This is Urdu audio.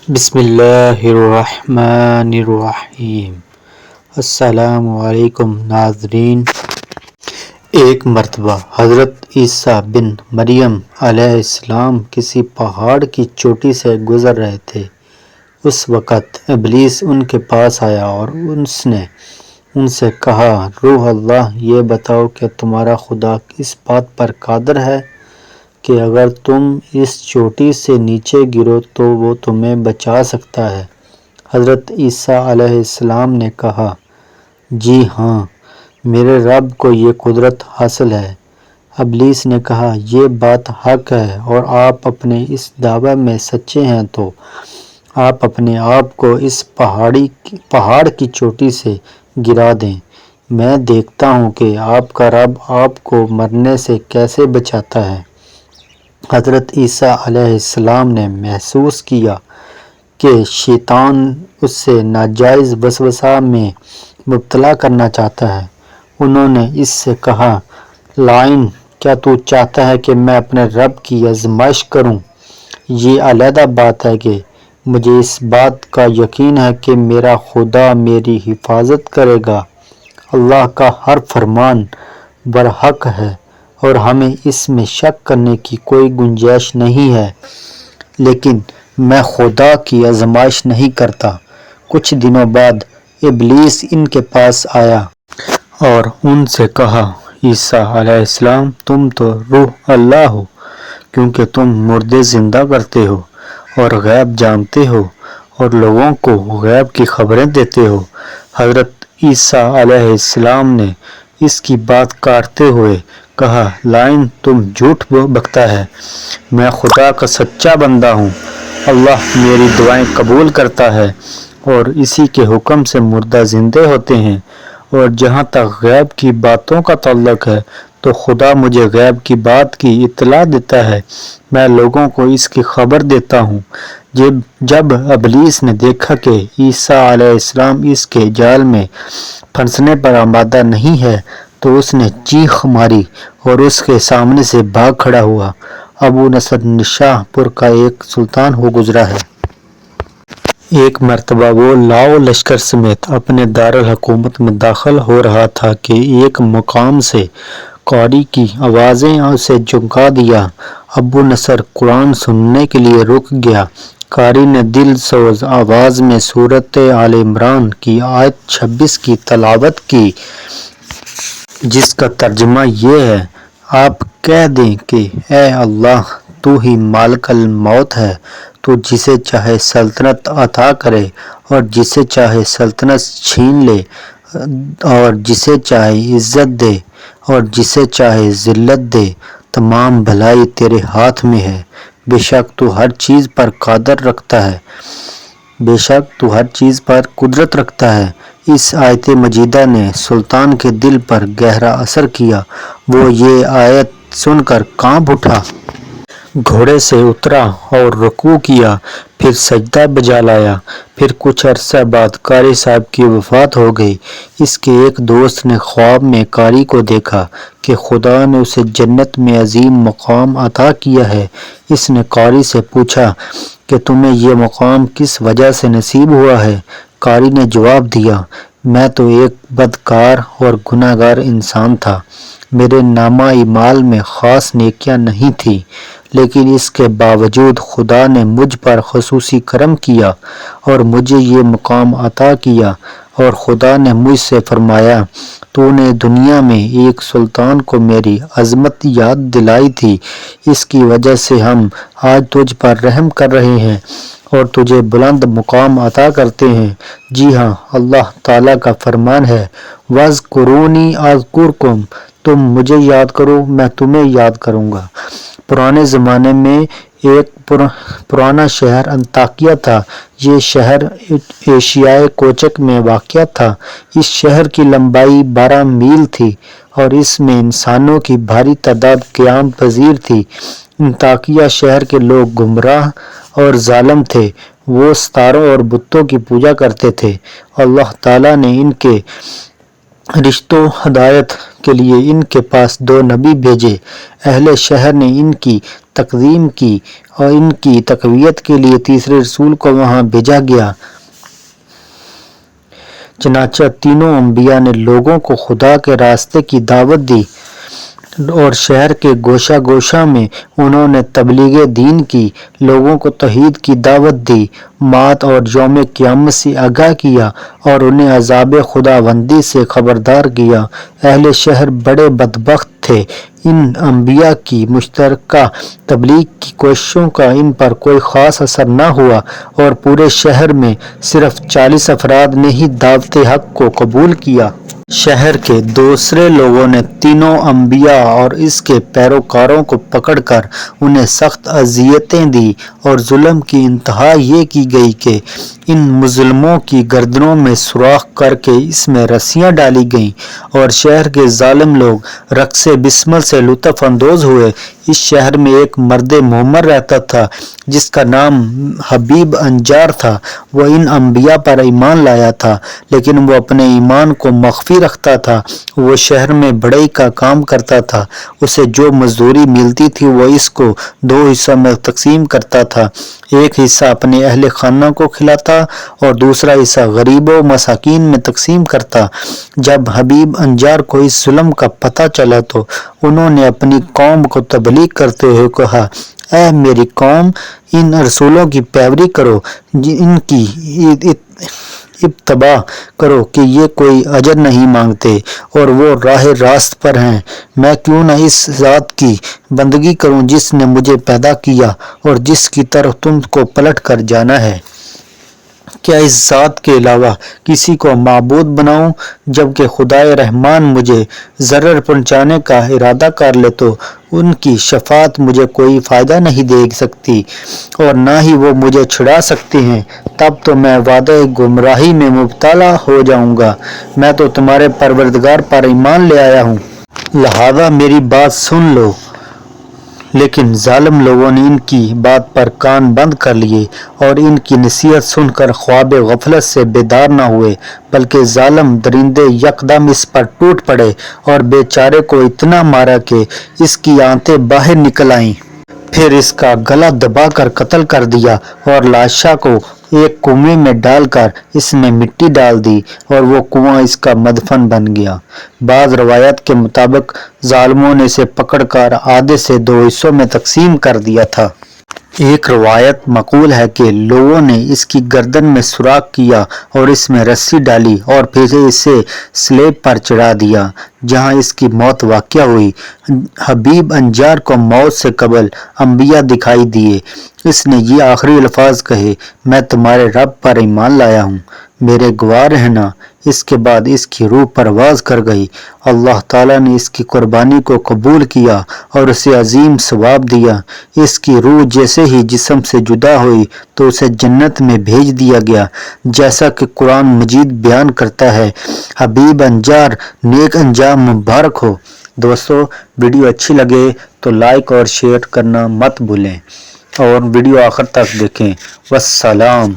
بسم اللہ الرحمن الرحیم۔ السلام علیکم ناظرین۔ ایک مرتبہ حضرت عیسیٰ بن مریم علیہ السلام کسی پہاڑ کی چوٹی سے گزر رہے تھے۔ اس وقت ابلیس ان کے پاس آیا اور اس نے ان سے کہا، روح اللہ، یہ بتاؤ کہ تمہارا خدا اس بات پر قادر ہے کہ اگر تم اس چوٹی سے نیچے گرو تو وہ تمہیں بچا سکتا ہے؟ حضرت عیسیٰ علیہ السلام نے کہا، جی ہاں، میرے رب کو یہ قدرت حاصل ہے۔ ابلیس نے کہا، یہ بات حق ہے اور آپ اپنے اس دعوے میں سچے ہیں تو آپ اپنے آپ کو اس پہاڑ کی چوٹی سے گرا دیں، میں دیکھتا ہوں کہ آپ کا رب آپ کو مرنے سے کیسے بچاتا ہے۔ حضرت عیسیٰ علیہ السلام نے محسوس کیا کہ شیطان اس سے ناجائز وسوسہ میں مبتلا کرنا چاہتا ہے۔ انہوں نے اس سے کہا، لعین، کیا تو چاہتا ہے کہ میں اپنے رب کی آزمائش کروں؟ یہ علیحدہ بات ہے کہ مجھے اس بات کا یقین ہے کہ میرا خدا میری حفاظت کرے گا۔ اللہ کا ہر فرمان برحق ہے اور ہمیں اس میں شک کرنے کی کوئی گنجائش نہیں ہے، لیکن میں خدا کی آزمائش نہیں کرتا۔ کچھ دنوں بعد ابلیس ان کے پاس آیا اور ان سے کہا، عیسیٰ علیہ السلام، تم تو روح اللہ ہو کیونکہ تم مردے زندہ کرتے ہو اور غیب جانتے ہو اور لوگوں کو غیب کی خبریں دیتے ہو۔ حضرت عیسیٰ علیہ السلام نے اس کی بات کاٹتے ہوئے کہا، لعین، تم جھوٹ بکتا ہے، میں خدا کا سچا بندہ ہوں۔ اللہ میری دعائیں قبول کرتا ہے اور اسی کے حکم سے مردہ زندے ہوتے ہیں، اور جہاں تک غیب کی باتوں کا تعلق ہے تو خدا مجھے غیب کی بات کی اطلاع دیتا ہے، میں لوگوں کو اس کی خبر دیتا ہوں۔ جب ابلیس نے دیکھا کہ عیسیٰ علیہ السلام اس کے جال میں پھنسنے پر آمادہ نہیں ہے تو اس نے چیخ ماری اور اس کے سامنے سے بھاگ کھڑا ہوا۔ ابو نصر نشاء پور کا ایک سلطان ہو گزرا ہے۔ ایک مرتبہ وہ لاؤ لشکر سمیت اپنے دارالحکومت میں داخل ہو رہا تھا کہ ایک مقام سے قاری کی آوازیں اسے چونکا دیا۔ ابو نصر قرآن سننے کے لیے رک گیا۔ قاری نے دل سوز آواز میں سورۃ آل عمران کی آیت 26 کی تلاوت کی، جس کا ترجمہ یہ ہے، آپ کہہ دیں کہ اے اللہ، تو ہی مالک الموت ہے، تو جسے چاہے سلطنت عطا کرے اور جسے چاہے سلطنت چھین لے، اور جسے چاہے عزت دے اور جسے چاہے ذلت دے، تمام بھلائی تیرے ہاتھ میں ہے، بے شک تو ہر چیز پر قدرت رکھتا ہے۔ اس آیت مجیدہ نے سلطان کے دل پر گہرا اثر کیا۔ وہ یہ آیت سن کر کانپ اٹھا، گھوڑے سے اترا اور رکوع کیا، پھر سجدہ بجا لایا۔ پھر کچھ عرصہ بعد قاری صاحب کی وفات ہو گئی۔ اس کے ایک دوست نے خواب میں قاری کو دیکھا کہ خدا نے اسے جنت میں عظیم مقام عطا کیا ہے۔ اس نے قاری سے پوچھا کہ تمہیں یہ مقام کس وجہ سے نصیب ہوا ہے؟ قاری نے جواب دیا، میں تو ایک بدکار اور گناہ گار انسان تھا، میرے نامہ اعمال میں خاص نیکیاں نہیں تھیں، لیکن اس کے باوجود خدا نے مجھ پر خصوصی کرم کیا اور مجھے یہ مقام عطا کیا، اور خدا نے مجھ سے فرمایا، تو نے دنیا میں ایک سلطان کو میری عظمت یاد دلائی تھی، اس کی وجہ سے ہم آج تجھ پر رحم کر رہے ہیں اور تجھے بلند مقام عطا کرتے ہیں۔ جی ہاں، اللہ تعالیٰ کا فرمان ہے، وَاذْکُرُونِی اذْکُرْکُم، تم مجھے یاد کرو میں تمہیں یاد کروں گا۔ پرانے زمانے میں ایک پرانا شہر انطاکیہ تھا۔ یہ شہر ایشیائے کوچک میں واقع تھا۔ اس شہر کی لمبائی 12 میل تھی اور اس میں انسانوں کی بھاری تعداد قیام پذیر تھی۔ انطاکیہ شہر کے لوگ گمراہ اور ظالم تھے، وہ ستاروں اور بتوں کی پوجا کرتے تھے۔ اللہ تعالیٰ نے ان کے رشد و ہدایت کے لیے ان کے پاس 2 نبی بھیجے۔ اہل شہر نے ان کی تقدیم کی اور ان کی تقویت کے لیے تیسرے رسول کو وہاں بھیجا گیا۔ چنانچہ تینوں انبیاء نے لوگوں کو خدا کے راستے کی دعوت دی اور شہر کے گوشہ گوشہ میں انہوں نے تبلیغ دین کی، لوگوں کو توحید کی دعوت دی، موت اور یوم قیامت سے آگاہ کیا اور انہیں عذاب خداوندی سے خبردار کیا۔ اہل شہر بڑے بدبخت تھے، ان انبیاء کی مشترکہ تبلیغ کی کوششوں کا ان پر کوئی خاص اثر نہ ہوا اور پورے شہر میں صرف 40 افراد نے ہی دعوت حق کو قبول کیا۔ شہر کے دوسرے لوگوں نے تینوں انبیاء اور اس کے پیروکاروں کو پکڑ کر انہیں سخت اذیتیں دی اور ظلم کی انتہا یہ کی گئی کہ ان مظلوموں کی گردنوں میں سوراخ کر کے اس میں رسیاں ڈالی گئیں اور شہر کے ظالم لوگ رقص بسمل سے لطف اندوز ہوئے۔ اس شہر میں ایک مرد معمر رہتا تھا جس کا نام حبیب انجار تھا۔ وہ ان انبیاء پر ایمان لایا تھا لیکن وہ اپنے ایمان کو مخفی رکھتا تھا۔ وہ شہر میں بڑھئی کا کام کرتا تھا، اسے جو مزدوری ملتی تھی وہ اس کو 2 حصوں میں تقسیم کرتا تھا، ایک حصہ اپنے اہل خانہ کو کھلاتا اور دوسرا حصہ غریبوں و مساکین میں تقسیم کرتا۔ جب حبیب انجار کو اس ظلم کا پتہ چلا تو انہوں نے اپنی قوم کو تبلیغ کرتے ہوئے کہا، اے میری قوم، ان رسولوں کی پیروی کرو، ان کی اتباع کرو کہ یہ کوئی اجر نہیں مانگتے اور وہ راہ راست پر ہیں۔ میں کیوں نہ اس ذات کی بندگی کروں جس نے مجھے پیدا کیا اور جس کی طرف تم کو پلٹ کر جانا ہے۔ کیا اس ذات کے علاوہ کسی کو معبود بناؤں؟ جبکہ خدائے رحمان مجھے ضرر پہنچانے کا ارادہ کر لے تو ان کی شفاعت مجھے کوئی فائدہ نہیں دے سکتی اور نہ ہی وہ مجھے چھڑا سکتے ہیں، تب تو میں وعدہ گمراہی میں مبتلا ہو جاؤں گا۔ میں تو تمہارے پروردگار پر ایمان لے آیا ہوں، لہذا میری بات سن لو۔ لیکن ظالم لوگوں نے ان کی بات پر کان بند کر لیے اور ان کی نصیحت سن کر خواب غفلت سے بیدار نہ ہوئے، بلکہ ظالم درندے یکدم اس پر ٹوٹ پڑے اور بیچارے کو اتنا مارا کہ اس کی آنتیں باہر نکل آئیں۔ پھر اس کا گلا دبا کر قتل کر دیا اور لاشا کو ایک کنویں میں ڈال کر اس میں مٹی ڈال دی اور وہ کنواں اس کا مدفن بن گیا۔ بعض روایات کے مطابق ظالموں نے اسے پکڑ کر آدھے سے 2 حصوں میں تقسیم کر دیا تھا۔ ایک روایت مقول ہے کہ لوگوں نے اس کی گردن میں سوراخ کیا اور اس میں رسی ڈالی اور پھر اسے سلیب پر چڑھا دیا جہاں اس کی موت واقع ہوئی۔ حبیب انجار کو موت سے قبل انبیاء دکھائی دیے۔ اس نے یہ آخری الفاظ کہے، میں تمہارے رب پر ایمان لایا ہوں، میرے گواہ رہنا۔ اس کے بعد اس کی روح پرواز کر گئی۔ اللہ تعالیٰ نے اس کی قربانی کو قبول کیا اور اسے عظیم ثواب دیا۔ اس کی روح جیسے ہی جسم سے جدا ہوئی تو اسے جنت میں بھیج دیا گیا، جیسا کہ قرآن مجید بیان کرتا ہے۔ حبیب انجار نیک انجام مبارک ہو۔ دوستو، ویڈیو اچھی لگے تو لائک اور شیئر کرنا مت بھولیں اور ویڈیو آخر تک دیکھیں۔ والسلام۔